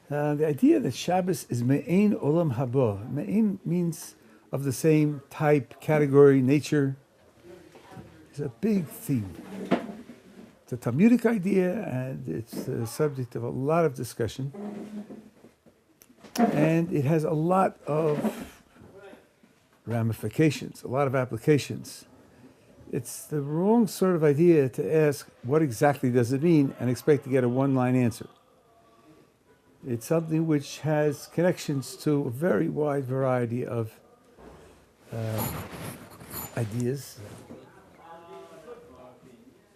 The idea that Shabbos is me'ein olam haba. Me'ein means of the same type, category, nature. It's a big theme. It's a Talmudic idea, and it's the subject of a lot of discussion. And it has a lot of ramifications, a lot of applications. It's the wrong sort of idea to ask what exactly does it mean and expect to get a one-line answer. It's something which has connections to a very wide variety of ideas,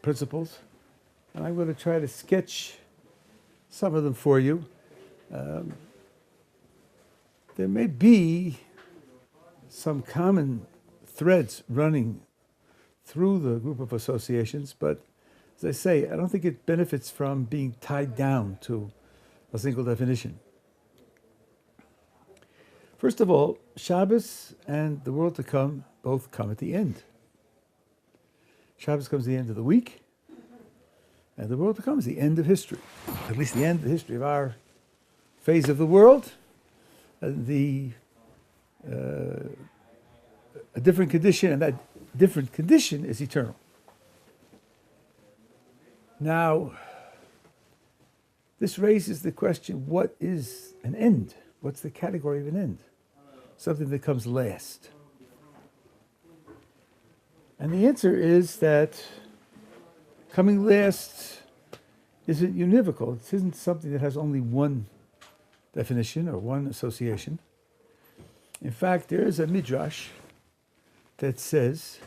principles, and I'm going to try to sketch some of them for you. There may be some common threads running through the group of associations, but as I say, I don't think it benefits from being tied down to a single definition. First of all, Shabbos and the world to come both come at the end. Shabbos comes at the end of the week, and the world to come is the end of history, at least the end of the history of our phase of the world. A different condition, and that different condition is eternal. Now, this raises the question, what is an end? What's the category of an end? Something that comes last. And the answer is that coming last isn't univocal. It isn't something that has only one definition or one association. In fact, there is a midrash that says,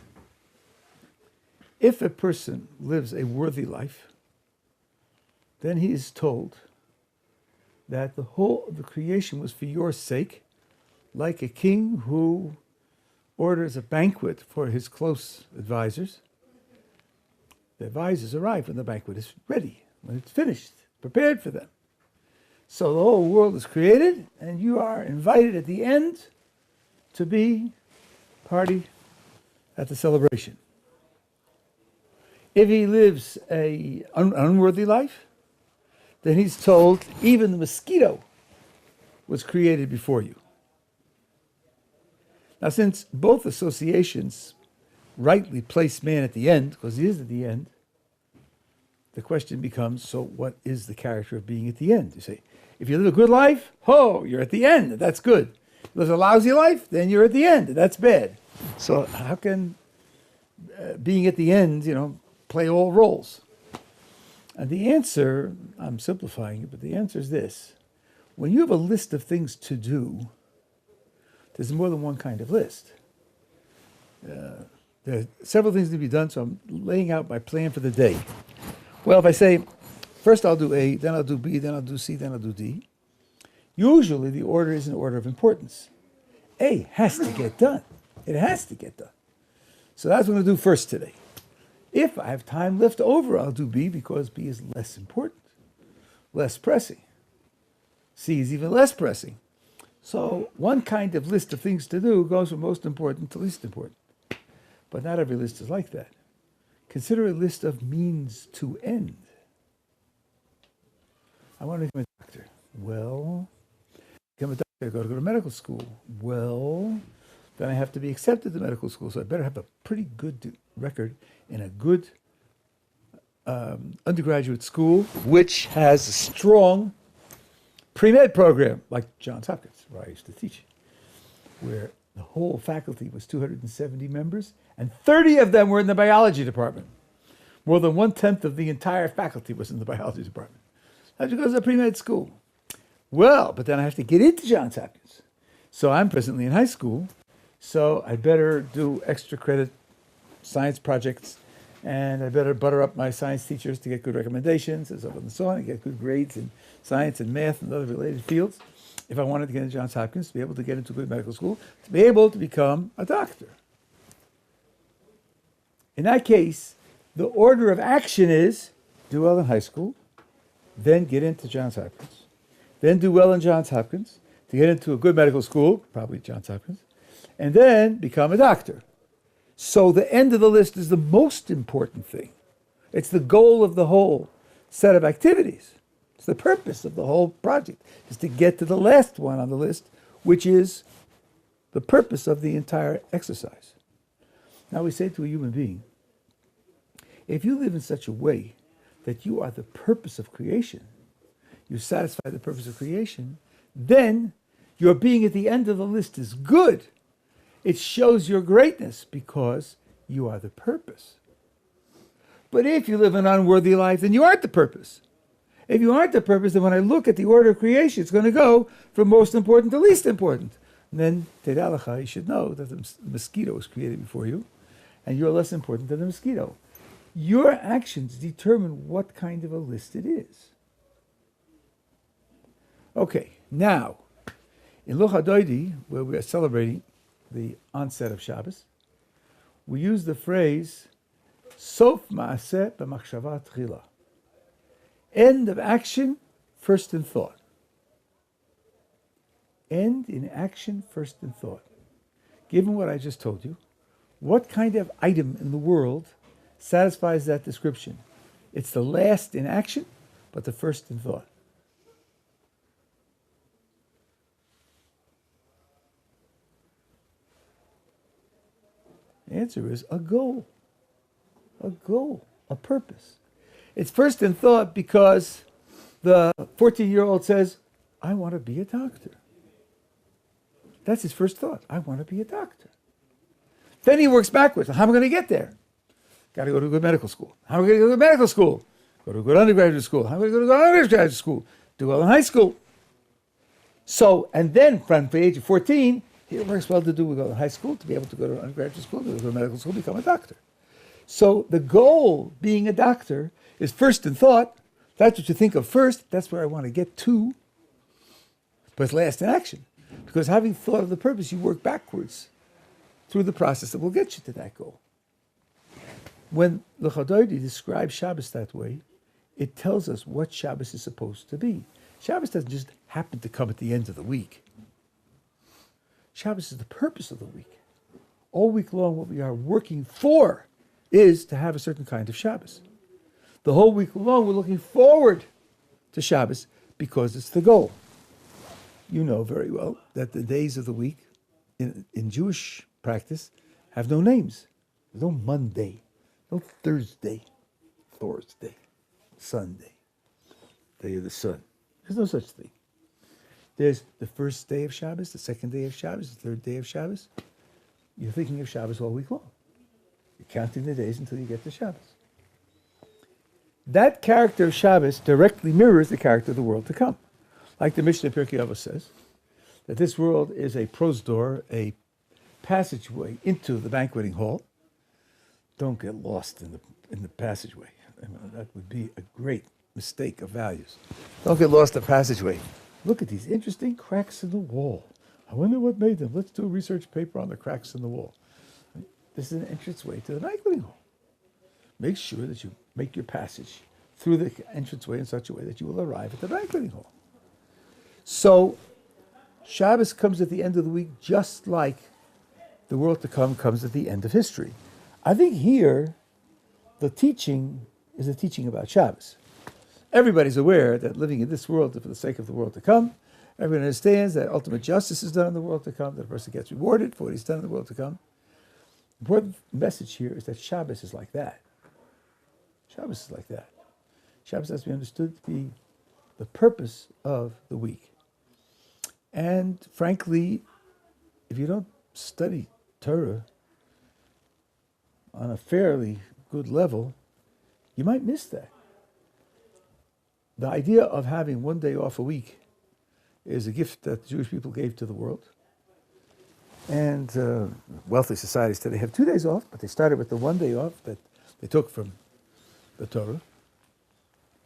if a person lives a worthy life, then he is told that the whole of the creation was for your sake, like a king who orders a banquet for his close advisors. The advisors arrive when the banquet is ready, when it's finished, prepared for them. So the whole world is created, and you are invited at the end to be party at the celebration. If he lives an unworthy life, then he's told even the mosquito was created before you. Now, since both associations rightly place man at the end, because he is at the end, the question becomes, so what is the character of being at the end? You say, if you live a good life, you're at the end, that's good. If you live a lousy life, then you're at the end, that's bad. So how can being at the end, play all roles? And the answer, I'm simplifying it, but the answer is this. When you have a list of things to do, there's more than one kind of list. There are several things to be done, so I'm laying out my plan for the day. Well, if I say, first I'll do A, then I'll do B, then I'll do C, then I'll do D, usually the order is an order of importance. A has to get done. It has to get done. So that's what I'm going to do first today. If I have time left over, I'll do B because B is less important, less pressing. C is even less pressing. So one kind of list of things to do goes from most important to least important. But not every list is like that. Consider a list of means to end. I want to become a doctor. Well, become a doctor, I got to go to medical school. Well, then I have to be accepted to medical school, so I better have a pretty good record in a good undergraduate school, which has a strong pre-med program, like Johns Hopkins, where I used to teach, where the whole faculty was 270 members, and 30 of them were in the biology department. More than 1/10 of the entire faculty was in the biology department. That's because of pre-med school. Well, but then I have to get into Johns Hopkins. So I'm presently in high school, so I better do extra credit science projects, and I better butter up my science teachers to get good recommendations, and so on and so on, and get good grades in science and math and other related fields. If I wanted to get into Johns Hopkins, to be able to get into a good medical school, to be able to become a doctor. In that case, the order of action is do well in high school, then get into Johns Hopkins, then do well in Johns Hopkins, to get into a good medical school, probably Johns Hopkins, and then become a doctor. So the end of the list is the most important thing. It's the goal of the whole set of activities. It's the purpose of the whole project, is to get to the last one on the list, which is the purpose of the entire exercise. Now we say to a human being, if you live in such a way that you are the purpose of creation, you satisfy the purpose of creation, then your being at the end of the list is good. It shows your greatness because you are the purpose. But if you live an unworthy life, then you aren't the purpose. If you aren't the purpose, then when I look at the order of creation, it's going to go from most important to least important. And then, Tedalacha, you should know that the mosquito was created before you, and you're less important than the mosquito. Your actions determine what kind of a list it is. Okay, now, in Luch HaDoidi, where we are celebrating the onset of Shabbos, we use the phrase, Sof ma'aseh b'machshava tchila. End of action, first in thought. End in action, first in thought. Given what I just told you, what kind of item in the world satisfies that description? It's the last in action, but the first in thought. The answer is a goal. A goal, a purpose. It's first in thought because the 14-year-old says, I want to be a doctor. That's his first thought. I want to be a doctor. Then he works backwards. How am I going to get there? Got to go to a good medical school. How am I going to go to medical school? Go to a good undergraduate school. How am I going to go to undergraduate school? Do well in high school. So, and then from the age of 14, it works well to go to high school, to be able to go to undergraduate school, to go to medical school, become a doctor. So the goal, being a doctor, is first in thought. That's what you think of first. That's where I want to get to. But it's last in action. Because having thought of the purpose, you work backwards through the process that will get you to that goal. When Luch HaDoidi describes Shabbos that way, it tells us what Shabbos is supposed to be. Shabbos doesn't just happen to come at the end of the week. Shabbos is the purpose of the week. All week long, what we are working for is to have a certain kind of Shabbos. The whole week long, we're looking forward to Shabbos because it's the goal. You know very well that the days of the week in Jewish practice have no names. There's no Monday, no Thursday, Sunday, day of the sun. There's no such thing. There's the first day of Shabbos, the second day of Shabbos, the third day of Shabbos. You're thinking of Shabbos all week long. You're counting the days until you get to Shabbos. That character of Shabbos directly mirrors the character of the world to come. Like the Mishnah Pirkei Avos says, that this world is a prosdor, a passageway into the banqueting hall. Don't get lost in the passageway. I mean, that would be a great mistake of values. Don't get lost in the passageway. Look at these interesting cracks in the wall. I wonder what made them. Let's do a research paper on the cracks in the wall. This is an entranceway to the banqueting hall. Make sure that you make your passage through the entranceway in such a way that you will arrive at the banqueting hall. So, Shabbos comes at the end of the week just like the world to come comes at the end of history. I think here, the teaching is a teaching about Shabbos. Everybody's aware that living in this world is for the sake of the world to come. Everyone understands that ultimate justice is done in the world to come, that a person gets rewarded for what he's done in the world to come. The important message here is that Shabbos is like that. Shabbos is like that. Shabbos has to be understood to be the purpose of the week. And frankly, if you don't study Torah on a fairly good level, you might miss that. The idea of having one day off a week is a gift that the Jewish people gave to the world. And wealthy societies today have 2 days off, but they started with the one day off that they took from the Torah.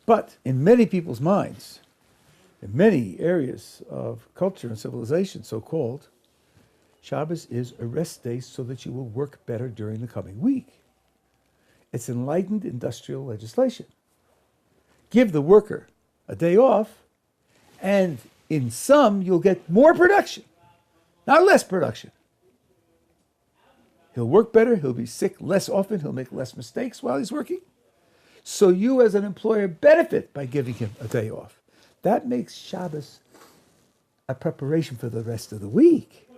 But in many people's minds, in many areas of culture and civilization, so-called, Shabbos is a rest day so that you will work better during the coming week. It's enlightened industrial legislation. Give the worker a day off, and in some, you'll get more production, not less production. He'll work better, he'll be sick less often, he'll make less mistakes while he's working. So you as an employer benefit by giving him a day off. That makes Shabbos a preparation for the rest of the week.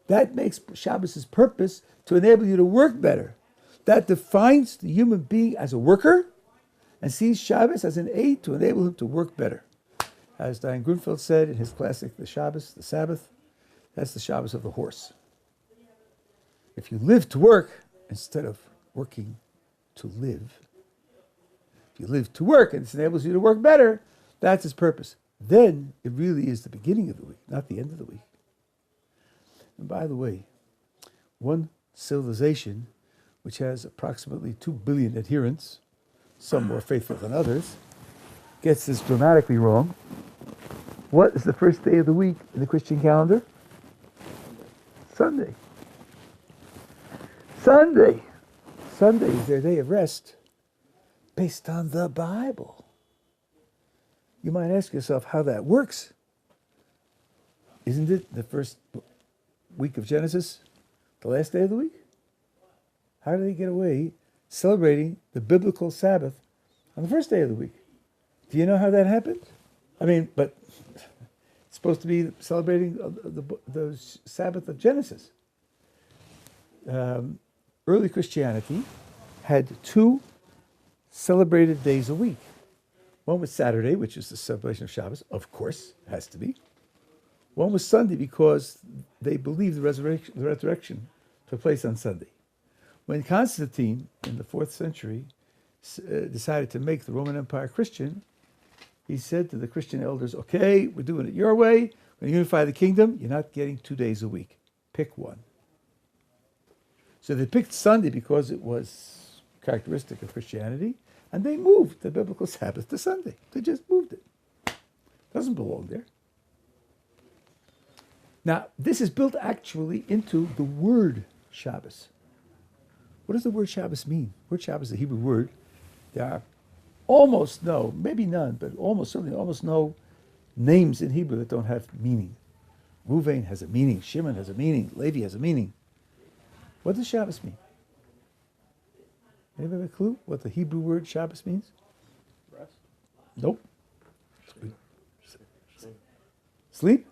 That makes Shabbos' purpose to enable you to work better. That defines the human being as a worker and sees Shabbos as an aid to enable him to work better. As Diane Grunfeld said in his classic, The Shabbos, the Sabbath, that's the Shabbos of the horse. If you live to work instead of working to live, if you live to work and it enables you to work better, that's its purpose. Then it really is the beginning of the week, not the end of the week. And by the way, one civilization which has approximately 2 billion adherents, some more faithful than others, gets this dramatically wrong. What is the first day of the week in the Christian calendar? Sunday. Sunday. Sunday is their day of rest based on the Bible. You might ask yourself how that works. Isn't it the first week of Genesis, the last day of the week? How do they get away celebrating the biblical Sabbath on the first day of the week? Do you know how that happened? I mean, but it's supposed to be celebrating the Sabbath of Genesis. Early Christianity had 2 celebrated days a week. One was Saturday, which is the celebration of Shabbos, of course, it has to be. One was Sunday because they believed the resurrection took place on Sunday. When Constantine, in the 4th century, decided to make the Roman Empire Christian, he said to the Christian elders, okay, we're doing it your way. We're going to unify the kingdom. You're not getting 2 days a week. Pick one. So they picked Sunday because it was characteristic of Christianity, and they moved the biblical Sabbath to Sunday. They just moved it. Doesn't belong there. Now, this is built actually into the word Shabbos. What does the word Shabbos mean? The word Shabbos is a Hebrew word. There are almost no, maybe none, but certainly almost no names in Hebrew that don't have meaning. Ruvain has a meaning. Shimon has a meaning. Levi has a meaning. What does Shabbos mean? Anybody have a clue what the Hebrew word Shabbos means? Rest. Nope. Sleep?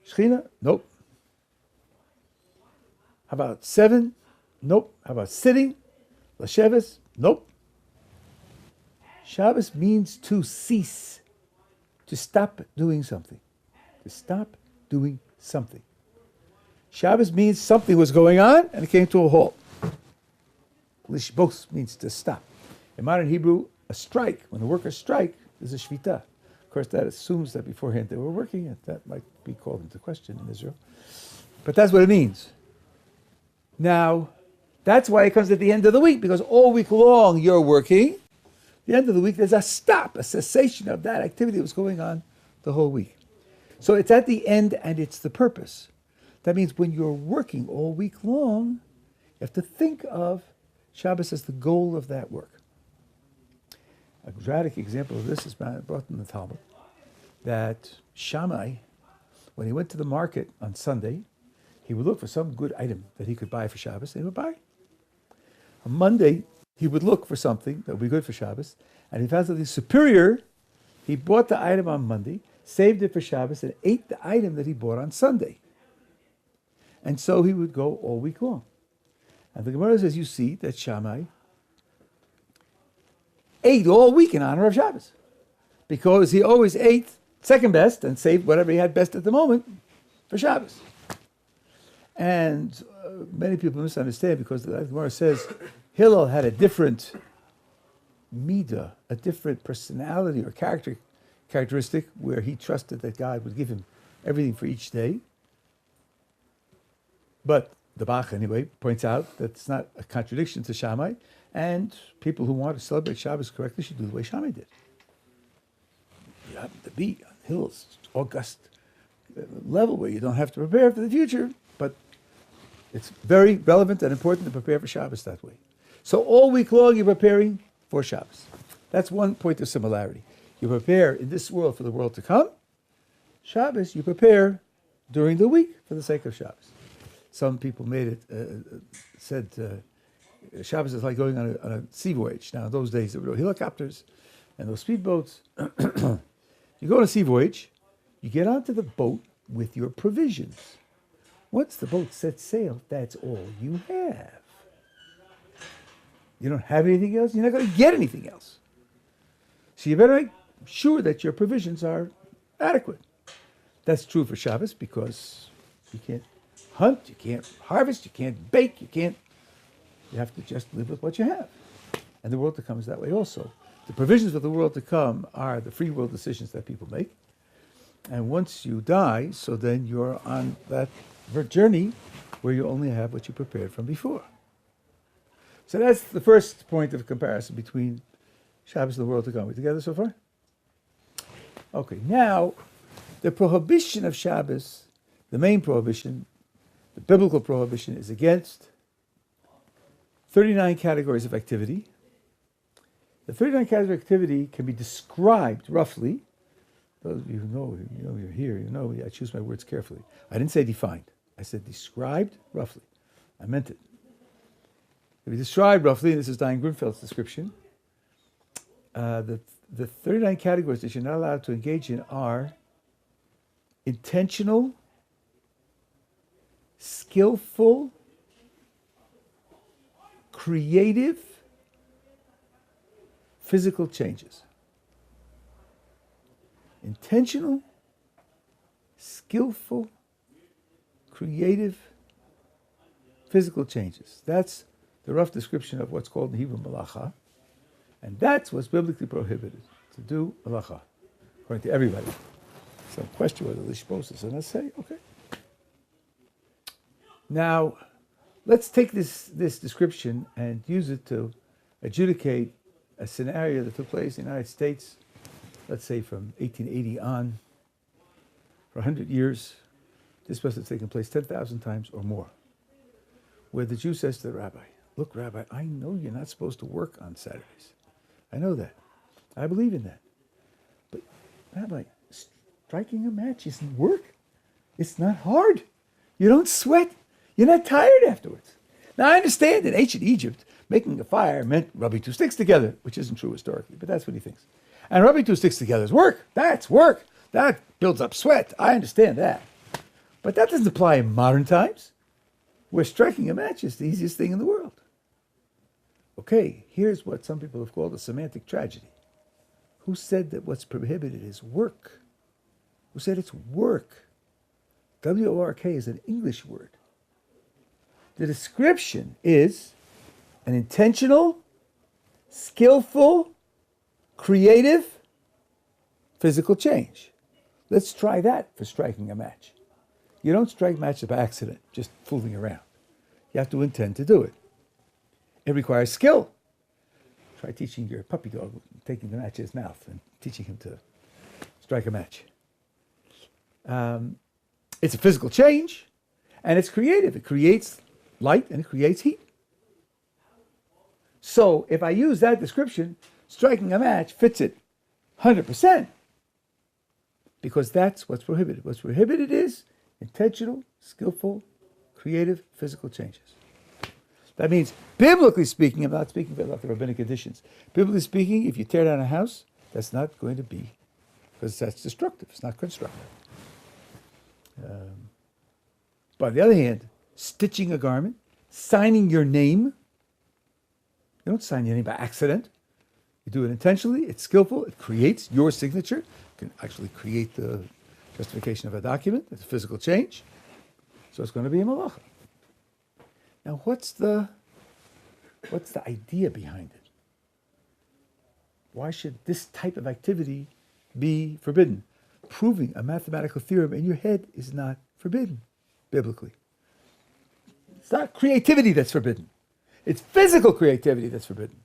Shechina? Nope. How about 7? Nope. How about sitting? Lasheves? Nope. Shabbos means to cease, to stop doing something. To stop doing something. Shabbos means something was going on and it came to a halt. Lishbos means to stop. In modern Hebrew, a strike, when the workers strike, is a shvita. Of course, that assumes that beforehand they were working, and that might be called into question in Israel. But that's what it means. Now, that's why it comes at the end of the week, because all week long you're working. At the end of the week, there's a stop, a cessation of that activity that was going on the whole week. So it's at the end and it's the purpose. That means when you're working all week long, you have to think of Shabbos as the goal of that work. A dramatic example of this is brought in the Talmud, that Shammai, when he went to the market on Sunday, he would look for some good item that he could buy for Shabbos, and he would buy. On Monday, he would look for something that would be good for Shabbos, and he found something superior. He bought the item on Monday, saved it for Shabbos, and ate the item that he bought on Sunday. And so he would go all week long. And the Gemara says, you see that Shammai ate all week in honor of Shabbos, because he always ate second best and saved whatever he had best at the moment for Shabbos. And many people misunderstand, because the Gemara says Hillel had a different midah, a different personality or characteristic, where he trusted that God would give him everything for each day. But the Bach, anyway, points out that it's not a contradiction to Shammai, and people who want to celebrate Shabbos correctly should do the way Shammai did. You happen to be on Hillel's august level where you don't have to prepare for the future, but it's very relevant and important to prepare for Shabbos that way. So all week long you're preparing for Shabbos. That's one point of similarity. You prepare in this world for the world to come. Shabbos, you prepare during the week for the sake of Shabbos. Some people said Shabbos is like going on a sea voyage. Now, in those days, there were no helicopters and no speedboats. You go on a sea voyage, you get onto the boat with your provisions. Once the boat sets sail, that's all you have. You don't have anything else, you're not going to get anything else. So you better make sure that your provisions are adequate. That's true for Shabbos because you can't hunt, you can't harvest, you can't bake, you have to just live with what you have. And the world to come is that way also. The provisions of the world to come are the free will decisions that people make. And once you die, so then you're on that journey where you only have what you prepared from before. So that's the first point of comparison between Shabbos and the world to come. Are we together so far? Okay, now the prohibition of Shabbos, the main prohibition, the biblical prohibition, is against 39 categories of activity. The 39 categories of activity can be described roughly. Those of you who know you're here, you know I choose my words carefully. I didn't say defined. I said described roughly. I meant it. If you describe roughly, and this is Diane Grunfeld's description, the 39 categories that you're not allowed to engage in are intentional, skillful, creative, physical changes. Intentional, skillful, creative, physical changes. That's the rough description of what's called in Hebrew malacha. And that's what's biblically prohibited, to do malacha, according to everybody. Some question whether they're supposed to. So let's say, okay. Now, let's take this description and use it to adjudicate a scenario that took place in the United States, let's say from 1880 on, for 100 years. This must have taken place 10,000 times or more, where the Jew says to the rabbi, look, Rabbi, I know you're not supposed to work on Saturdays. I know that. I believe in that. But, Rabbi, striking a match isn't work. It's not hard. You don't sweat. You're not tired afterwards. Now, I understand in ancient Egypt, making a fire meant rubbing two sticks together, which isn't true historically, but that's what he thinks. And rubbing two sticks together is work. That's work. That builds up sweat. I understand that. But that doesn't apply in modern times, where striking a match is the easiest thing in the world. Okay, here's what some people have called a semantic tragedy. Who said that what's prohibited is work? Who said it's work? W-O-R-K is an English word. The description is an intentional, skillful, creative, physical change. Let's try that for striking a match. You don't strike matches by accident, just fooling around. You have to intend to do it. It requires skill. Try teaching your puppy dog, taking the match in his mouth and teaching him to strike a match. It's a physical change, and it's creative. It creates light and it creates heat. So if I use that description, striking a match fits it 100%, because that's what's prohibited. What's prohibited is intentional, skillful, creative, physical changes. That means, biblically speaking, I'm not speaking about the rabbinic conditions. Biblically speaking, if you tear down a house, that's not going to be, because that's destructive. It's not constructive. But on the other hand, stitching a garment, signing your name, you don't sign your name by accident. You do it intentionally, it's skillful, it creates your signature. You can actually create the justification of a document. It's a physical change. So it's going to be a malacha. Now, what's the idea behind it? Why should this type of activity be forbidden? Proving a mathematical theorem in your head is not forbidden, biblically. It's not creativity that's forbidden. It's physical creativity that's forbidden.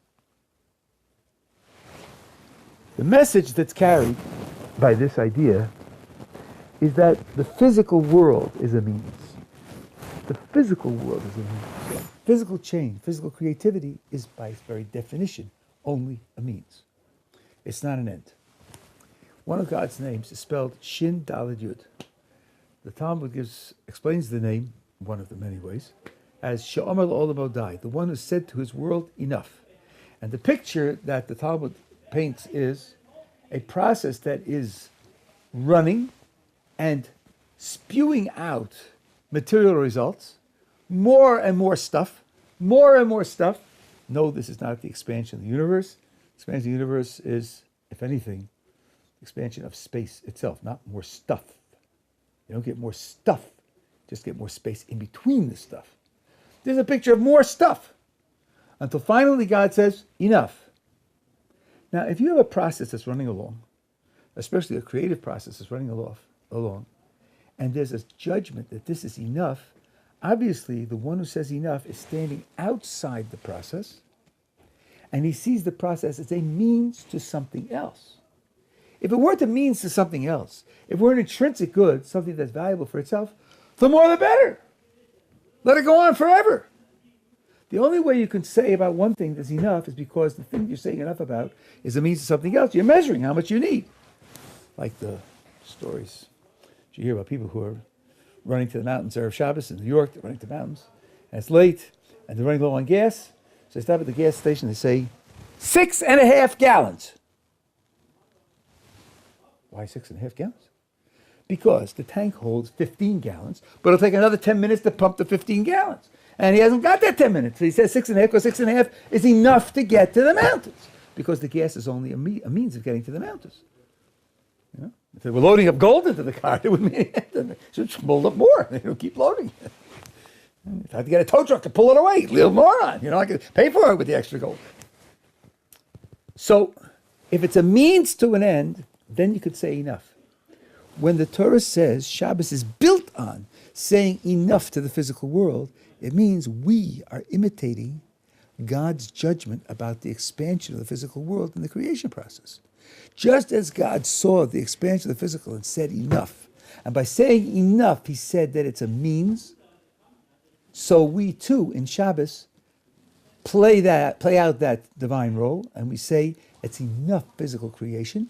The message that's carried by this idea is that the physical world is a means. The physical world is a means. Physical change, physical creativity is by its very definition only a means. It's not an end. One of God's names is spelled Shin Daled Yud. The Talmud explains the name, one of the many ways, as She'omer L'Olam Odai, the one who said to his world, enough. And the picture that the Talmud paints is a process that is running and spewing out material results, more and more stuff, more and more stuff. No, this is not the expansion of the universe. Expansion of the universe is, if anything, expansion of space itself, not more stuff. You don't get more stuff, just get more space in between the stuff. There's a picture of more stuff until finally God says, enough. Now, if you have a process that's running along, especially a creative process that's running along, and there's a judgment that this is enough, obviously the one who says enough is standing outside the process, and he sees the process as a means to something else. If it weren't a means to something else, if it were an intrinsic good, something that's valuable for itself, the more the better. Let it go on forever. The only way you can say about one thing that's enough is because the thing you're saying enough about is a means to something else. You're measuring how much you need. Like the stories you hear about people who are running to the mountains Erev Shabbos in New York. They're running to the mountains, and it's late, and they're running low on gas. So they stop at the gas station. They say, 6.5 gallons. Why 6.5 gallons? Because the tank holds 15 gallons, but it'll take another 10 minutes to pump the 15 gallons. And he hasn't got that 10 minutes. So he says 6.5, because 6.5 is enough to get to the mountains. Because the gas is only a means of getting to the mountains. You know? If they were loading up gold into the car, it would mean it should build up more. They don't keep loading it. If I had to get a tow truck to pull it away, little moron. I could pay for it with the extra gold. So if it's a means to an end, then you could say enough. When the Torah says Shabbos is built on saying enough to the physical world, it means we are imitating God's judgment about the expansion of the physical world in the creation process. Just as God saw the expansion of the physical and said enough, and by saying enough, he said that it's a means, so we too in Shabbos play out that divine role, and we say it's enough physical creation,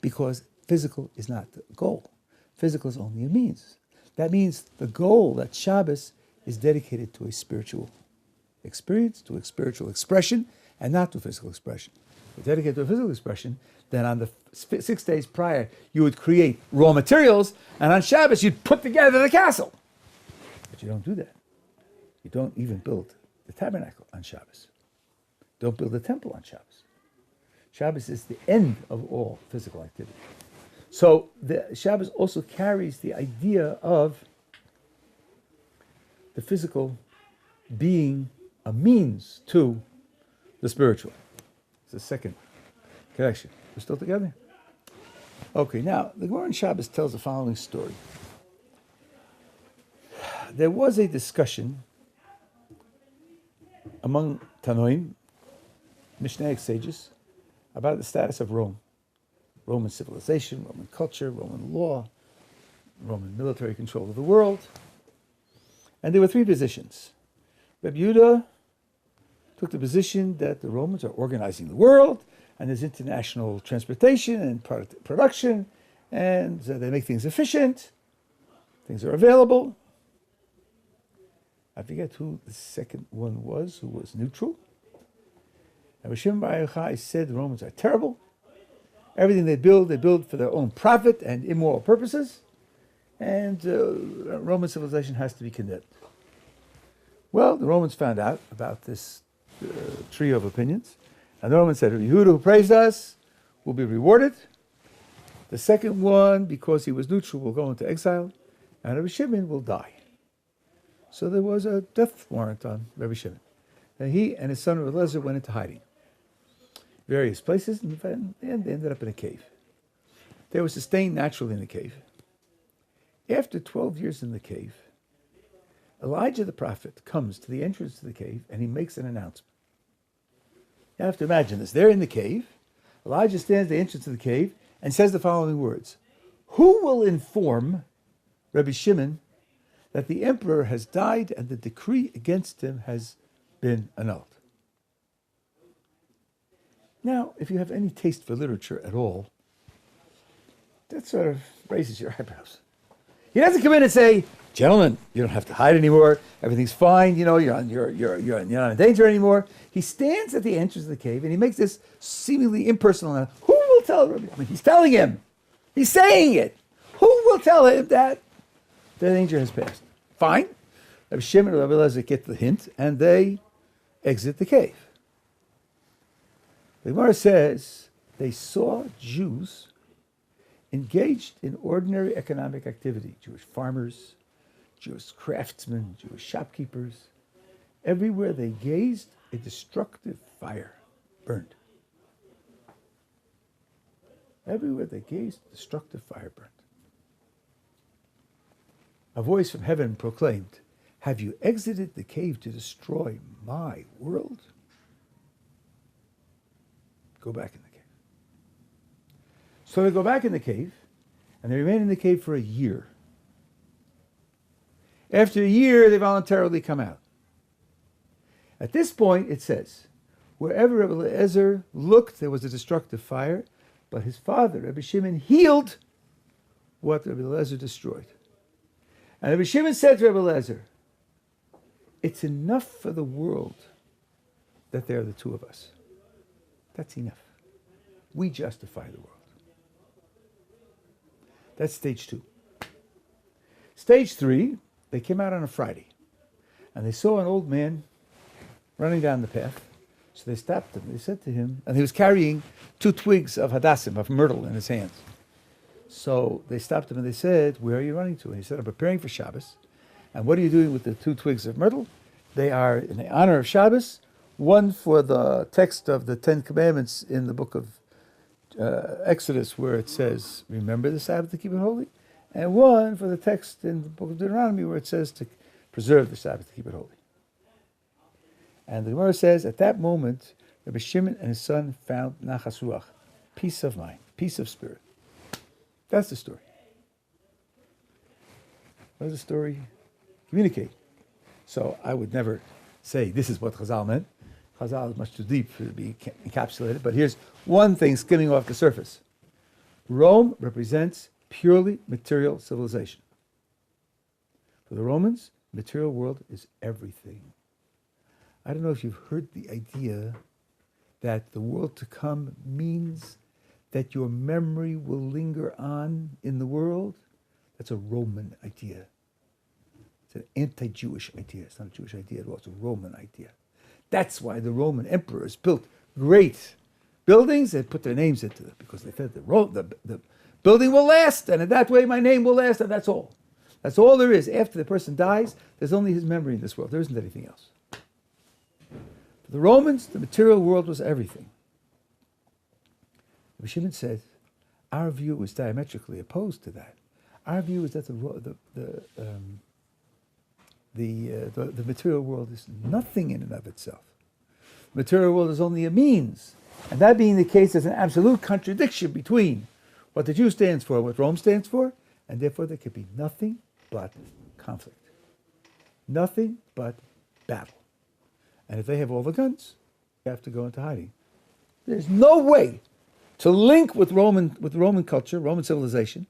because physical is not the goal. Physical is only a means. That means the goal, that Shabbos, is dedicated to a spiritual experience, to a spiritual expression, and not to physical expression. If you're dedicated to a physical expression, then on the 6 days prior, you would create raw materials, and on Shabbos, you'd put together the castle. But you don't do that. You don't even build the tabernacle on Shabbos. Don't build a temple on Shabbos. Shabbos is the end of all physical activity. So the Shabbos also carries the idea of the physical being a means to the spiritual. It's the second connection. We're still together? Okay, now the Gemara in Shabbos tells the following story. There was a discussion among Tanoim, Mishnaic sages, about the status of Rome. Roman civilization, Roman culture, Roman law, Roman military control of the world. And there were three positions. Rabbi Yehuda took the position that the Romans are organizing the world, and there's international transportation and production, and they make things efficient, things are available. I forget who the second one was, who was neutral. And Rishon Bar Yochai said the Romans are terrible. Everything they build for their own profit and immoral purposes, and Roman civilization has to be condemned. Well, the Romans found out about this trio of opinions, and the Romans said, Yehuda, who praised us, will be rewarded. The second one, because he was neutral, will go into exile, and Rabbi Shimon will die. So there was a death warrant on Rabbi Shimon. And he and his son Rabbi Eliezer went into hiding. Various places, and they ended up in a cave. They were sustained naturally in the cave. After 12 years in the cave, Elijah the prophet comes to the entrance to the cave, and he makes an announcement. You have to imagine this. They're in the cave. Elijah stands at the entrance of the cave and says the following words: Who will inform Rabbi Shimon that the emperor has died and the decree against him has been annulled? Now, if you have any taste for literature at all, that sort of raises your eyebrows. He doesn't come in and say, gentlemen, you don't have to hide anymore. Everything's fine. You're not in danger anymore. He stands at the entrance of the cave and he makes this seemingly impersonal announcement. Who will tell Rabbi? I mean, he's telling him. He's saying it. will tell him that the danger has passed. Fine. Rabbi Shimon and Rabbi Eliezer get the hint, and they exit the cave. The Gemara says they saw Jews engaged in ordinary economic activity. Jewish farmers, Jewish craftsmen, Jewish shopkeepers. Everywhere they gazed, a destructive fire burned. Everywhere they gazed, destructive fire burned. A voice from heaven proclaimed, "Have you exited the cave to destroy my world?" Go back in the cave. So they go back in the cave, and they remain in the cave for a year. After a year, they voluntarily come out. At this point, it says, wherever Rabbi Eliezer looked, there was a destructive fire, but his father, Rabbi Shimon, healed what Rabbi Eliezer destroyed. And Rabbi Shimon said to Rabbi Eliezer, "It's enough for the world that there are the two of us. That's enough. We justify the world." That's stage 2. Stage 3, they came out on a Friday, and they saw an old man running down the path. So they stopped him. They said to him, and he was carrying 2 twigs of hadassim, of myrtle, in his hands. So they stopped him and they said, "Where are you running to?" And he said, "I'm preparing for Shabbos." "And what are you doing with the 2 twigs of myrtle?" "They are in the honor of Shabbos, one for the text of the 10 Commandments in the book of Exodus, where it says, 'Remember the Sabbath to keep it holy,' and one for the text in the book of Deuteronomy, where it says to preserve the Sabbath to keep it holy." And the Gemara says, at that moment, Rabbi Shimon and his son found nachas ruach, peace of mind, peace of spirit. That's the story. What does the story communicate? So I would never say this is what Chazal meant. Chazal is much too deep to be encapsulated. But here's one thing skimming off the surface. Rome represents purely material civilization. For the Romans, the material world is everything. I don't know if you've heard the idea that the world to come means that your memory will linger on in the world. That's a Roman idea. It's an anti-Jewish idea. It's not a Jewish idea at all. It's a Roman idea. That's why the Roman emperors built great buildings and put their names into them, because they said the building will last, and in that way my name will last, and that's all. That's all there is. After the person dies, there's only his memory in this world. There isn't anything else. For the Romans, the material world was everything. Rabbi Shimon said, our view was diametrically opposed to that. Our view is that the material world is nothing in and of itself. The material world is only a means. And that being the case, there's an absolute contradiction between what the Jew stands for and what Rome stands for, and therefore there could be nothing but conflict. Nothing but battle. And if they have all the guns, they have to go into hiding. There's no way to link with Roman culture, Roman civilization,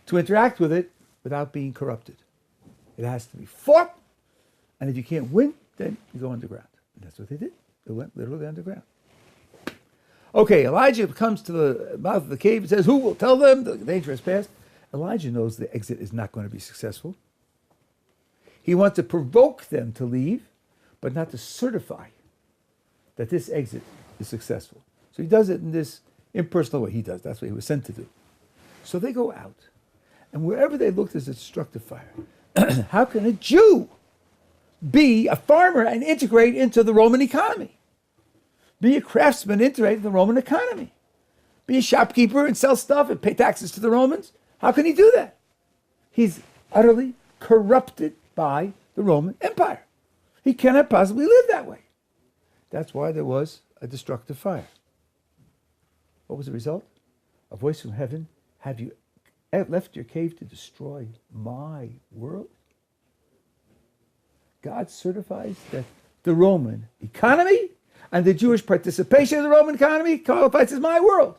to interact with it without being corrupted. It has to be fought, and if you can't win, then you go underground. And that's what they did. They went literally underground. Okay, Elijah comes to the mouth of the cave and says, who will tell them the danger has passed? Elijah knows the exit is not going to be successful. He wants to provoke them to leave, but not to certify that this exit is successful. So he does it in this impersonal way. He does. That's what he was sent to do. So they go out, and wherever they look, there's a destructive fire. How can a Jew be a farmer and integrate into the Roman economy? Be a craftsman, integrate in the Roman economy? Be a shopkeeper and sell stuff and pay taxes to the Romans? How can he do that? He's utterly corrupted by the Roman Empire. He cannot possibly live that way. That's why there was a destructive fire. What was the result? A voice from heaven, have you left your cave to destroy my world? God certifies that the Roman economy and the Jewish participation in the Roman economy qualifies as my world.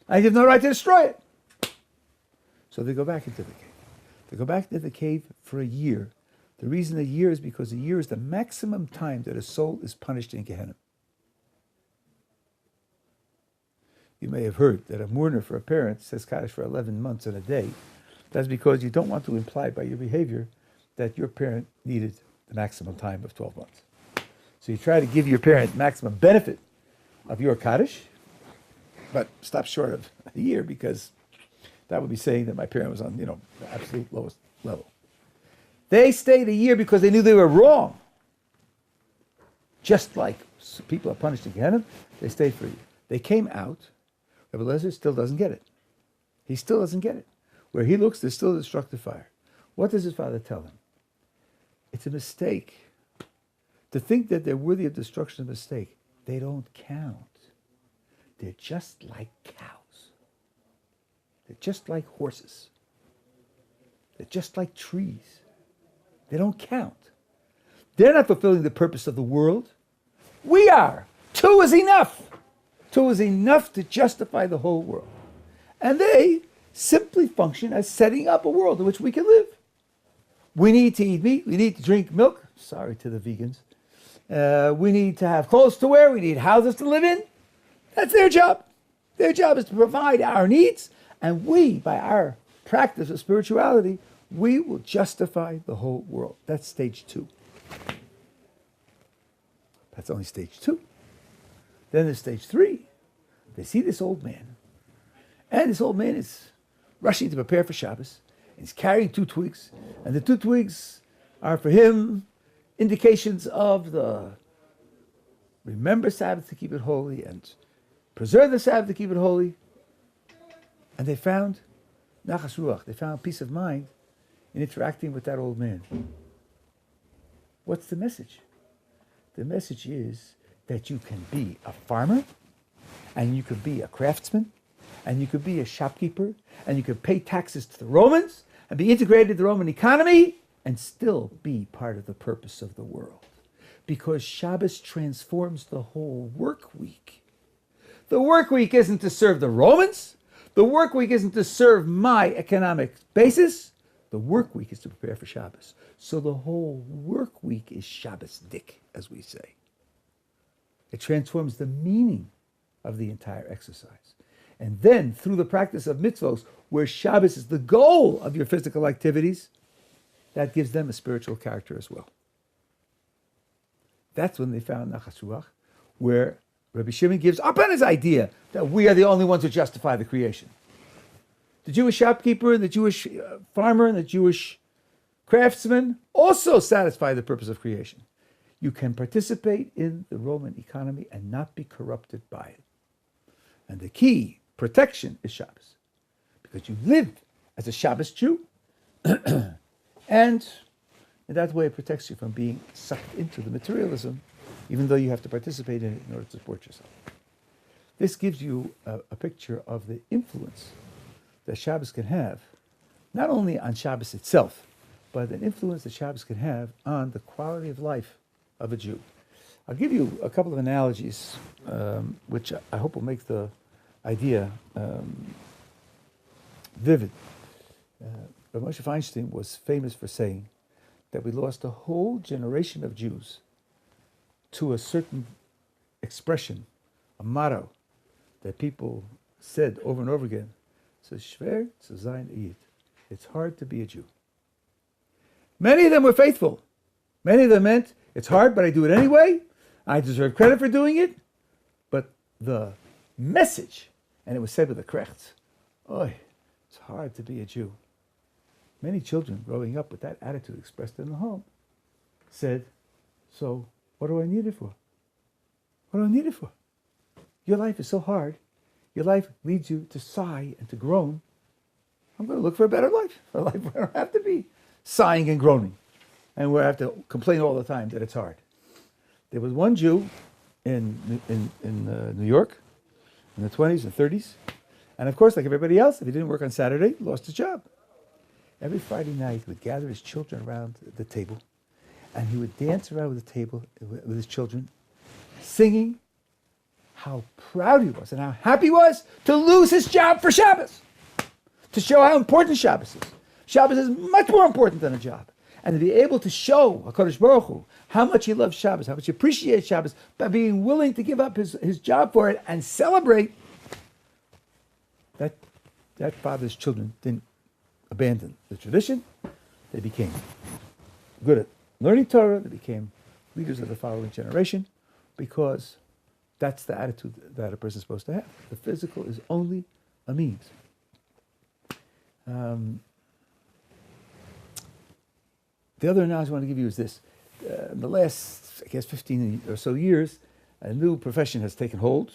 I have no right to destroy it. So they go back into the cave. They go back into the cave for a year. The reason a year is because a year is the maximum time that a soul is punished in Gehenna. You may have heard that a mourner for a parent says Kaddish for 11 months and a day, That's because you don't want to imply by your behavior that your parent needed the maximum time of 12 months. So you try to give your parent maximum benefit of your Kaddish, but stop short of a year, because that would be saying that my parent was on, the absolute lowest level. They stayed a year because they knew they were wrong. Just like people are punished in Gehenna, they stayed for a year. They came out. Rabbi Eliezer still doesn't get it. He still doesn't get it. Where he looks, there's still a destructive fire. What does his father tell him? It's a mistake. To think that they're worthy of destruction is a mistake. They don't count. They're just like cows. They're just like horses. They're just like trees. They don't count. They're not fulfilling the purpose of the world. We are. 2 is enough. 2 is enough to justify the whole world. And they simply function as setting up a world in which we can live. We need to eat meat. We need to drink milk. Sorry to the vegans. We need to have clothes to wear. We need houses to live in. That's their job. Their job is to provide our needs. And we, by our practice of spirituality, we will justify the whole world. That's stage 2. That's only stage 2. Then there's stage 3. They see this old man. And this old man is rushing to prepare for Shabbos. He's carrying 2 twigs. And the 2 twigs are for him indications of the remember Sabbath to keep it holy and preserve the Sabbath to keep it holy. And they found nachas ruach. They found peace of mind in interacting with that old man. What's the message? The message is that you can be a farmer, and you can be a craftsman, and you could be a shopkeeper, and you could pay taxes to the Romans, and be integrated in the Roman economy, and still be part of the purpose of the world. Because Shabbos transforms the whole work week. The work week isn't to serve the Romans. The work week isn't to serve my economic basis. The work week is to prepare for Shabbos. So the whole work week is Shabbos-dik, as we say. It transforms the meaning of the entire exercise. And then, through the practice of mitzvos, where Shabbos is the goal of your physical activities, that gives them a spiritual character as well. That's when they found Nachas Ruach, where Rabbi Shimon gives up on his idea that we are the only ones who justify the creation. The Jewish shopkeeper, the Jewish farmer, and the Jewish craftsman also satisfy the purpose of creation. You can participate in the Roman economy and not be corrupted by it. And the key protection is Shabbos, because you live as a Shabbos Jew, and in that way it protects you from being sucked into the materialism, even though you have to participate in it in order to support yourself. This gives you a picture of the influence that Shabbos can have, not only on Shabbos itself, but an influence that Shabbos can have on the quality of life of a Jew. I'll give you a couple of analogies, which I hope will make the idea vivid. But Moshe Feinstein was famous for saying that we lost a whole generation of Jews to a certain expression, a motto that people said over and over again. So schwer zu sein Yid. It's hard to be a Jew. Many of them were faithful. Many of them meant, it's hard, but I do it anyway. I deserve credit for doing it. But the message, and it was said with a krecht, oy, it's hard to be a Jew. Many children growing up with that attitude expressed in the home said, so what do I need it for? What do I need it for? Your life is so hard. Your life leads you to sigh and to groan. I'm going to look for a better life, a life where I don't have to be sighing and groaning, and where I have to complain all the time that it's hard. There was one Jew in New York in the 20s and 30s, and of course, like everybody else, if he didn't work on Saturday, he lost his job. Every Friday night, he would gather his children around the table, and he would dance around with the table with his children, singing how proud he was and how happy he was to lose his job for Shabbos, to show how important Shabbos is. Shabbos is much more important than a job. And to be able to show HaKadosh Baruch Hu how much he loves Shabbos, how much he appreciates Shabbos, by being willing to give up his job for it and celebrate, that father's children didn't abandon the tradition. They became good at learning Torah. They became leaders of the following generation because that's the attitude that a person is supposed to have. The physical is only a means. The other analogy I want to give you is this. In the last, 15 or so years, a new profession has taken hold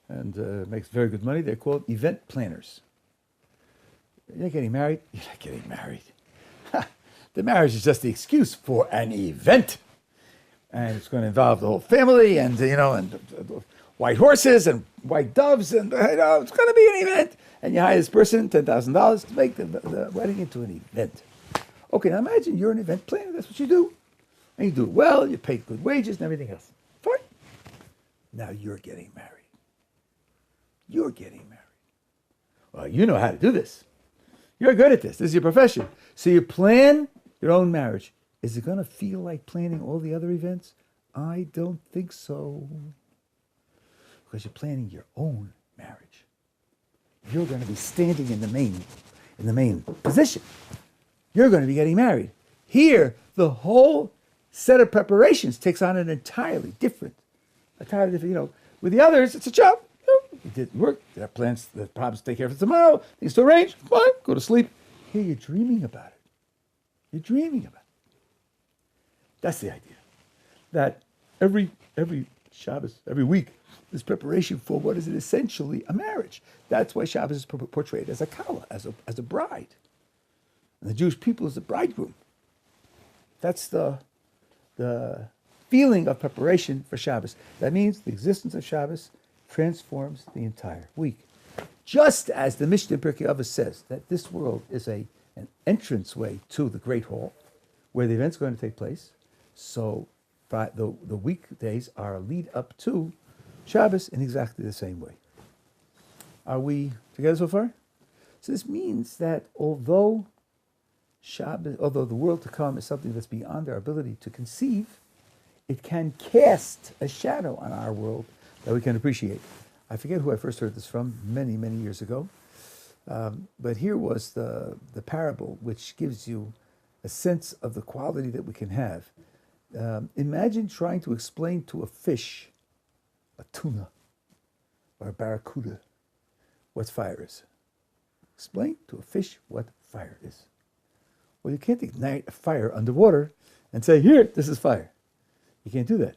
and makes very good money. They're called event planners. You're not getting married? You're not getting married. The marriage is just the excuse for an event. And it's going to involve the whole family and, white horses and white doves and, it's going to be an event. And you hire this person, $10,000 to make the wedding into an event. Okay, now imagine you're an event planner. That's what you do. And you do it well, you pay good wages and everything else. Fine. Now you're getting married. You're getting married. Well, you know how to do this. You're good at this. This is your profession. So you plan your own marriage. Is it going to feel like planning all the other events? I don't think so. Because you're planning your own marriage. You're going to be standing in the main position. You're going to be getting married. Here, the whole set of preparations takes on an entirely different. With the others, it's a job. You did work, you have plans, the problems to take care of it tomorrow, things to arrange, fine, go to sleep. Here you're dreaming about it. You're dreaming about it. That's the idea. That every Shabbos, every week, is preparation for what is essentially a marriage. That's why Shabbos is portrayed as a kala, as a bride. And the Jewish people is the bridegroom. That's the feeling of preparation for Shabbos. That means the existence of Shabbos transforms the entire week. Just as the Mishnah in Pirkei Avos says that this world is an entranceway to the Great Hall, where the event's going to take place, so the weekdays are a lead up to Shabbos in exactly the same way. Are we together so far? So this means that although the world to come is something that's beyond our ability to conceive, it can cast a shadow on our world that we can appreciate. I forget who I first heard this from, many, many years ago. But here was the parable which gives you a sense of the quality that we can have. Imagine trying to explain to a fish, a tuna, or a barracuda, what fire is. Explain to a fish what fire is. Well, you can't ignite a fire underwater and say, here, this is fire. You can't do that.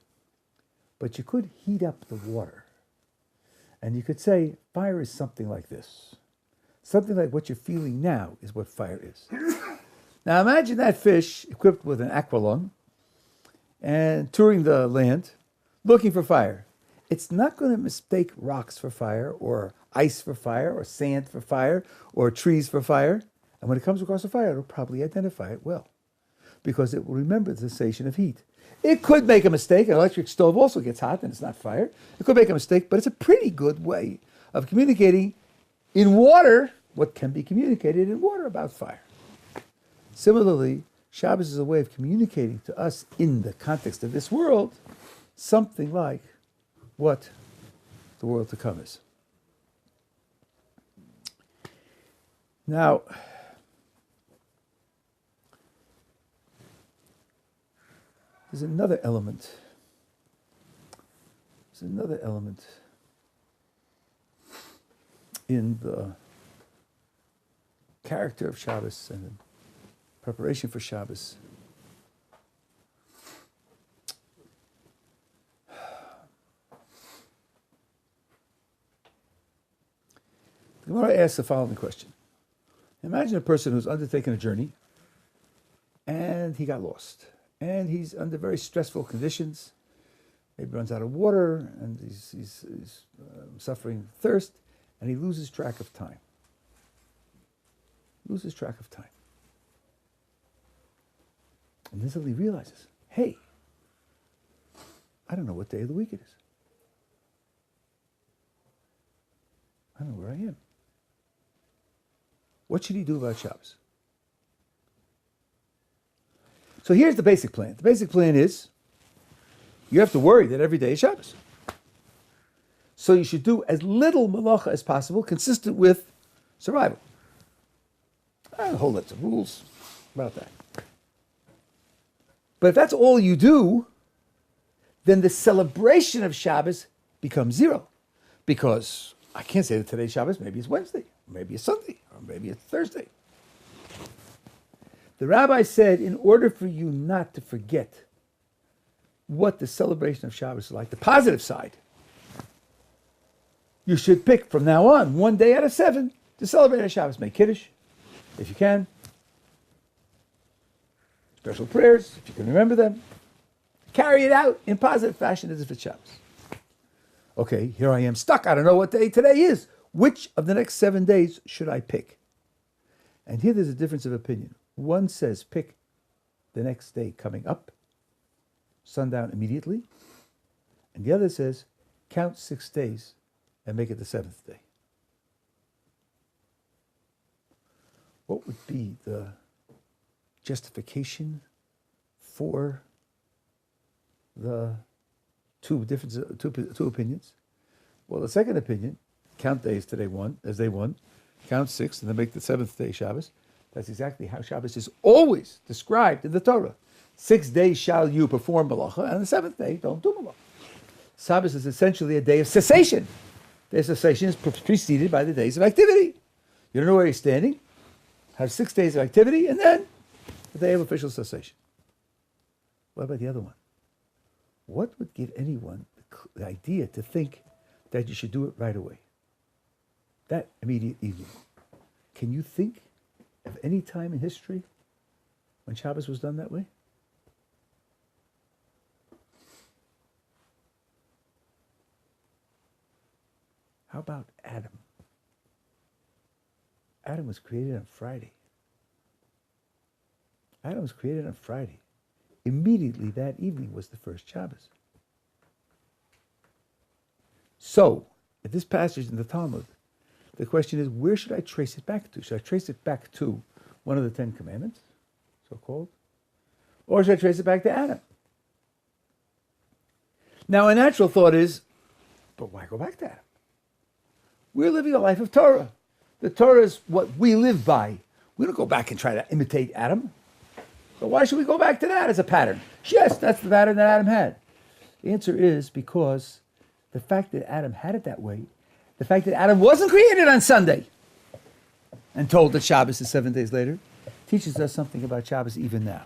But you could heat up the water. And you could say, fire is something like this. Something like what you're feeling now is what fire is. Now imagine that fish equipped with an aqualung and touring the land looking for fire. It's not going to mistake rocks for fire or ice for fire or sand for fire or trees for fire. And when it comes across a fire, it'll probably identify it well because it will remember the sensation of heat. It could make a mistake. An electric stove also gets hot and it's not fire. It could make a mistake, but it's a pretty good way of communicating in water what can be communicated in water about fire. Similarly, Shabbos is a way of communicating to us in the context of this world something like what the world to come is. Now, there's another element. In the character of Shabbos and in preparation for Shabbos. The Gemara asks the following question. Imagine a person who's undertaken a journey and he got lost. And he's under very stressful conditions. Maybe runs out of water and he's suffering thirst and he loses track of time. And then suddenly realizes, hey, I don't know what day of the week it is. I don't know where I am. What should he do about Shabbos? So here's the basic plan. The basic plan is you have to worry that every day is Shabbos. So you should do as little malacha as possible, consistent with survival. A whole lot of rules about that. But if that's all you do, then the celebration of Shabbos becomes zero. Because I can't say that today's Shabbos, maybe it's Wednesday, or maybe it's Sunday, or maybe it's Thursday. The rabbi said, in order for you not to forget what the celebration of Shabbos is like, the positive side, you should pick from now on, 1 day out of 7, to celebrate a Shabbos. Make Kiddush, if you can. Special prayers, if you can remember them. Carry it out in positive fashion as if it's Shabbos. Okay, here I am stuck. I don't know what day today is. Which of the next 7 days should I pick? And here there's a difference of opinion. One says pick the next day coming up, sundown immediately. And the other says count 6 days and make it the 7th day. What would be the justification for the two opinions? Well, the second opinion, count days today one as day one, count 6 and then make the 7th day Shabbos. That's exactly how Shabbos is always described in the Torah. 6 days shall you perform malacha, and the 7th day don't do malacha. Shabbos is essentially a day of cessation. The cessation is preceded by the days of activity. You don't know where you're standing, have 6 days of activity, and then the day of official cessation. What about the other one? What would give anyone the idea to think that you should do it right away? That immediate evening. Can you think of any time in history when Shabbos was done that way? How about Adam? Adam was created on Friday. Adam was created on Friday. Immediately that evening was the first Shabbos. So, if this passage in the Talmud, the question is, where should I trace it back to? Should I trace it back to one of the 10 Commandments, so-called? Or should I trace it back to Adam? Now, a natural thought is, but why go back to Adam? We're living a life of Torah. The Torah is what we live by. We don't go back and try to imitate Adam. So why should we go back to that as a pattern? Yes, that's the pattern that Adam had. The answer is because the fact that Adam had it that way, the fact that Adam wasn't created on Sunday and told that Shabbos is 7 days later, teaches us something about Shabbos even now.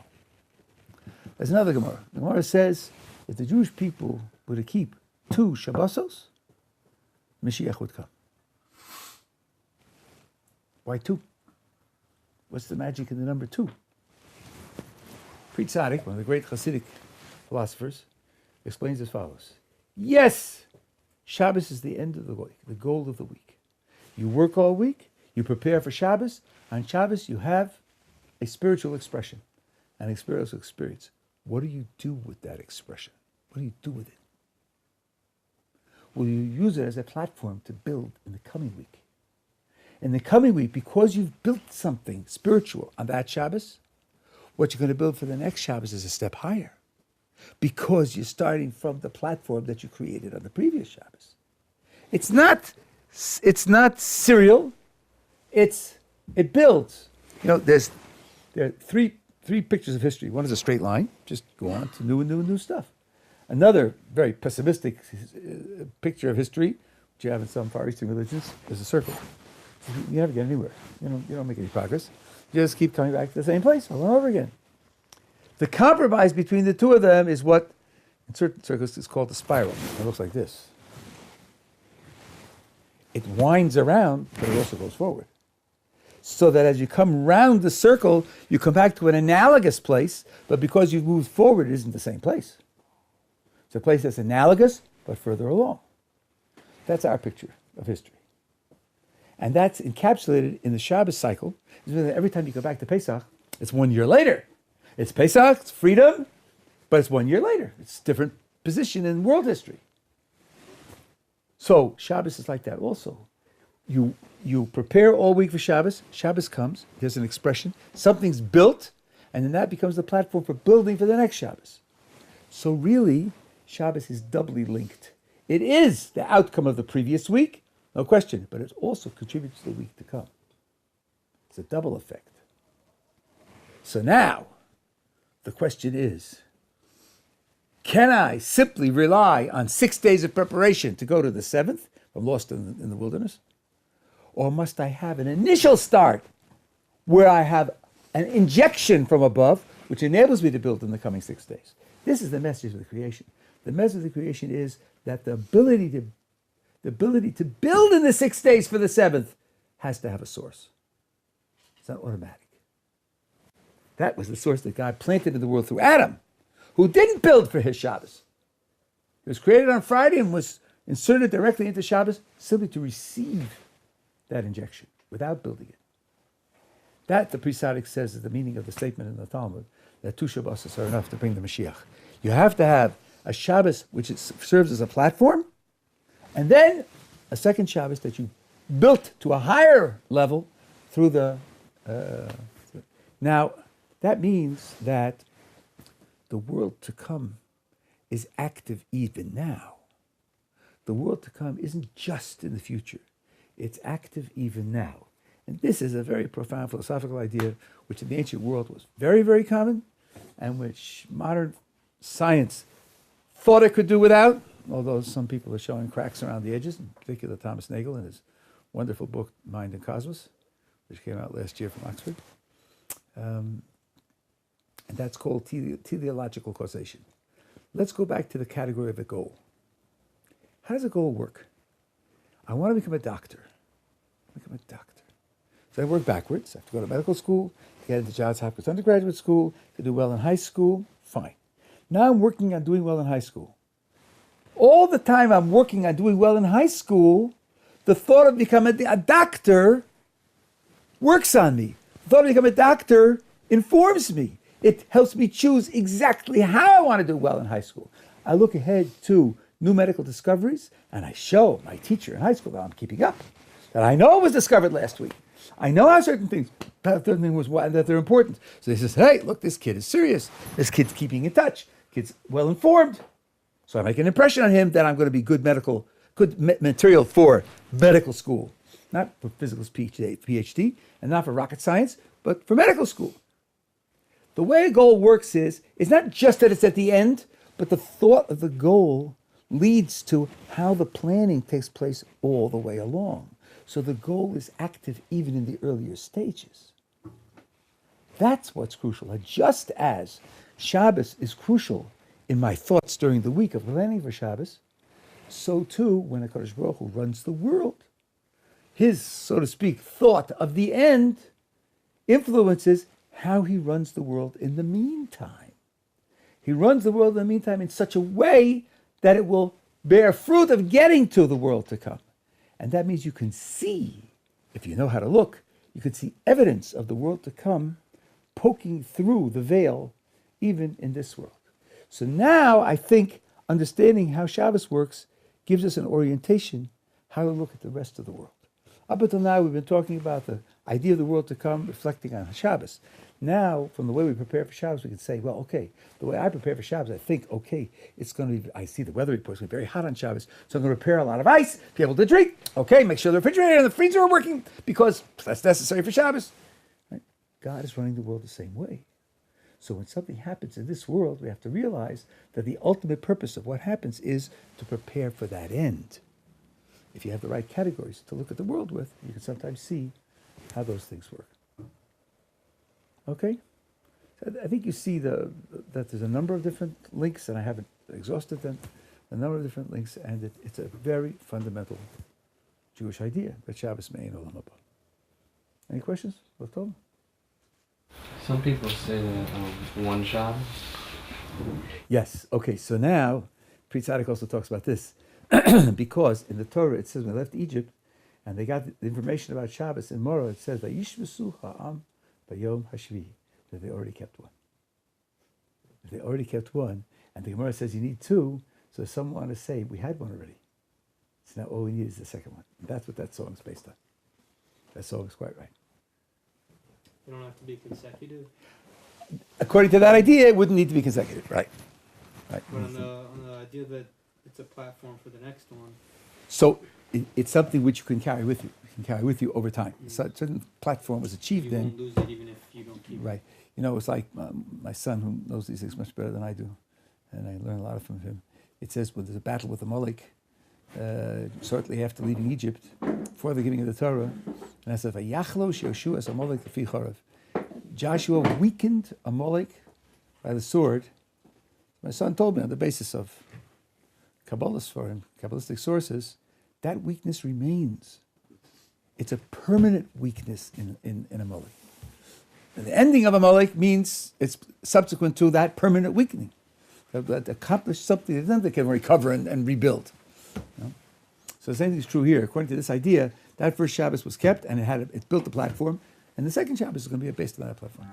There's another Gemara. The Gemara says, if the Jewish people were to keep 2 Shabbosos, Mashiach would come. Why 2? What's the magic in the number 2? Pri Tzaddik, one of the great Hasidic philosophers, explains as follows. Yes, Shabbos is the end of the week, the goal of the week. You work all week, you prepare for Shabbos. On Shabbos, you have a spiritual expression, an spiritual experience. What do you do with that expression? What do you do with it? Will you use it as a platform to build in the coming week? In the coming week, because you've built something spiritual on that Shabbos, what you're going to build for the next Shabbos is a step higher, because you're starting from the platform that you created on the previous Shabbos. It's not serial. It builds. You know, there are three pictures of history. One is a straight line, just go on to new stuff. Another very pessimistic picture of history, which you have in some Far Eastern religions, is a circle. You never get anywhere. You don't make any progress. You just keep coming back to the same place over and over again. The compromise between the two of them is what, in certain circles, is called the spiral. It looks like this. It winds around, but it also goes forward. So that as you come round the circle, you come back to an analogous place, but because you've moved forward, it isn't the same place. It's a place that's analogous, but further along. That's our picture of history. And that's encapsulated in the Shabbos cycle. Every time you go back to Pesach, it's 1 year later. It's Pesach, it's freedom, but it's 1 year later. It's a different position in world history. So Shabbos is like that also. You prepare all week for Shabbos. Shabbos comes, there's an expression, something's built, and then that becomes the platform for building for the next Shabbos. So really, Shabbos is doubly linked. It is the outcome of the previous week, no question, but it also contributes to the week to come. It's a double effect. So now, the question is, can I simply rely on 6 days of preparation to go to the seventh? I'm lost in the wilderness. Or must I have an initial start where I have an injection from above, which enables me to build in the coming 6 days? This is the message of the creation. The message of the creation is that the ability to build in the 6 days for the seventh has to have a source. It's not automatic. That was the source that God planted in the world through Adam, who didn't build for his Shabbos. He was created on Friday and was inserted directly into Shabbos simply to receive that injection without building it. That, the Pri Tzaddik says, is the meaning of the statement in the Talmud, that 2 Shabbos are enough to bring the Mashiach. You have to have a Shabbos which serves as a platform, and then a second Shabbos that you built to a higher level through the... Now, that means that the world to come is active even now. The world to come isn't just in the future. It's active even now. And this is a very profound philosophical idea which in the ancient world was very, very common and which modern science thought it could do without, although some people are showing cracks around the edges, in particular Thomas Nagel in his wonderful book, Mind and Cosmos, which came out last year from Oxford. And that's called teleological causation. Let's go back to the category of the goal. How does a goal work? I want to become a doctor. So I work backwards. I have to go to medical school, get into Johns Hopkins undergraduate school, to do well in high school. Fine. Now I'm working on doing well in high school. All the time I'm working on doing well in high school, the thought of becoming a doctor works on me. The thought of becoming a doctor informs me. It helps me choose exactly how I want to do well in high school. I look ahead to new medical discoveries, and I show my teacher in high school that I'm keeping up, that I know it was discovered last week. I know how certain things that they're important. So they says, hey, look, this kid is serious. This kid's keeping in touch. Kid's well informed. So I make an impression on him that I'm going to be good material for medical school, not for physical PhD, and not for rocket science, but for medical school. The way a goal works is, it's not just that it's at the end, but the thought of the goal leads to how the planning takes place all the way along. So the goal is active even in the earlier stages. That's what's crucial. And just as Shabbos is crucial in my thoughts during the week of planning for Shabbos, so too when HaKadosh Baruch Hu runs the world, his, so to speak, thought of the end influences how he runs the world in the meantime. He runs the world in the meantime in such a way that it will bear fruit of getting to the world to come. And that means you can see, if you know how to look, you can see evidence of the world to come poking through the veil, even in this world. So now I think understanding how Shabbos works gives us an orientation how to look at the rest of the world. Up until now, we've been talking about the idea of the world to come, reflecting on Shabbos. Now, from the way we prepare for Shabbos, we can say, well, okay, the way I prepare for Shabbos, I think, okay, it's going to be, I see the weather reports going to be very hot on Shabbos, so I'm going to prepare a lot of ice, be able to drink, okay, make sure the refrigerator and the freezer are working, because that's necessary for Shabbos. Right? God is running the world the same way. So when something happens in this world, we have to realize that the ultimate purpose of what happens is to prepare for that end. If you have the right categories to look at the world with, you can sometimes see how those things work. Okay? I think you see that there's a number of different links, and I haven't exhausted them, a number of different links, and it's a very fundamental Jewish idea, that Shabbos me'ein olam haba. Any questions? Some people say that one Shabbos. Yes. Okay, so now, Pri Tzaddik also talks about this, because in the Torah it says when they left Egypt, and they got the information about Shabbos in Morah, it says, Vayishmesu ha'am b'yom hashvi, that they already kept one. They already kept one, and the Gemara says you need two, so some want to say, we had one already. So now all we need is the second one. And that's what that song is based on. That song is quite right. They don't have to be consecutive. According to that idea, it wouldn't need to be consecutive, right? Right. But on the idea that it's a platform for the next one. So it's something which you can carry with you. You can carry with you over time. So a certain platform was achieved You then. won't lose it even if you don't keep it. Right. It's like my son, who knows these things much better than I do, and I learn a lot from him. It says, when there's a battle with Amalek, shortly after leaving Egypt, before the giving of the Torah, and I said, "Vayachlosh Yoshua as Amalek lefi chorav." Joshua weakened Amalek by the sword. My son told me on the basis of Kabbalistic sources, that weakness remains. It's a permanent weakness in Amalek. And the ending of Amalek means it's subsequent to that permanent weakening. That accomplished something that then they can recover and rebuild. So the same thing is true here. According to this idea, that first Shabbos was kept and it built the platform, and the second Shabbos is going to be based on that platform.